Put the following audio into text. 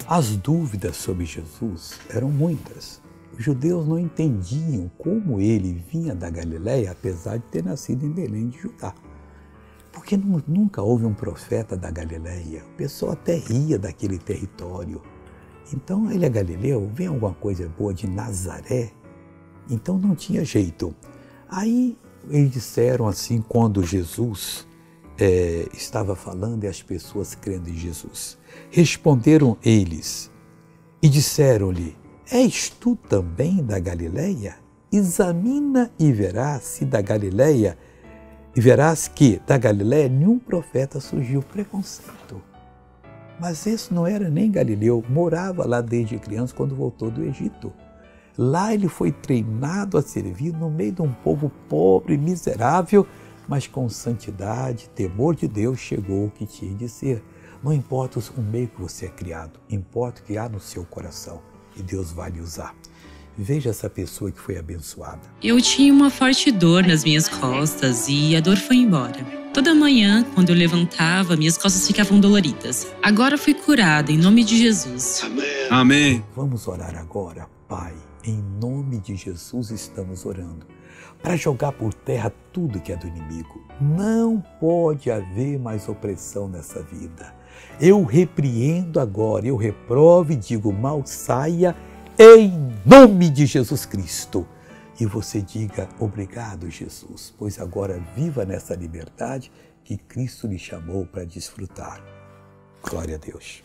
As dúvidas sobre Jesus eram muitas. Os judeus não entendiam como ele vinha da Galiléia, apesar de ter nascido em Belém de Judá. Porque nunca houve um profeta da Galiléia. O pessoal até ria daquele território. Então ele é galileu, vem alguma coisa boa de Nazaré? Então não tinha jeito. Aí eles disseram assim, quando Jesus estava falando e as pessoas crendo em Jesus. Responderam eles e disseram-lhe: És tu também da Galiléia? Examina e verás se da Galiléia, e verás que da Galiléia nenhum profeta surgiu. Preconceito. Mas esse não era nem galileu, morava lá desde criança quando voltou do Egito. Lá ele foi treinado a servir no meio de um povo pobre, miserável, mas com santidade, temor de Deus, chegou o que tinha de ser. Não importa o meio que você é criado, importa o que há no seu coração e Deus vai lhe usar. Veja essa pessoa que foi abençoada. Eu tinha uma forte dor nas minhas costas e a dor foi embora. Toda manhã, quando eu levantava, minhas costas ficavam doloridas. Agora fui curada, em nome de Jesus. Amém. Vamos orar agora, Pai. Em nome de Jesus estamos orando para jogar por terra tudo que é do inimigo. Não pode haver mais opressão nessa vida. Eu repreendo agora, eu reprovo e digo: mal saia em nome de Jesus Cristo. E você diga: obrigado, Jesus, pois agora viva nessa liberdade que Cristo lhe chamou para desfrutar. Glória a Deus.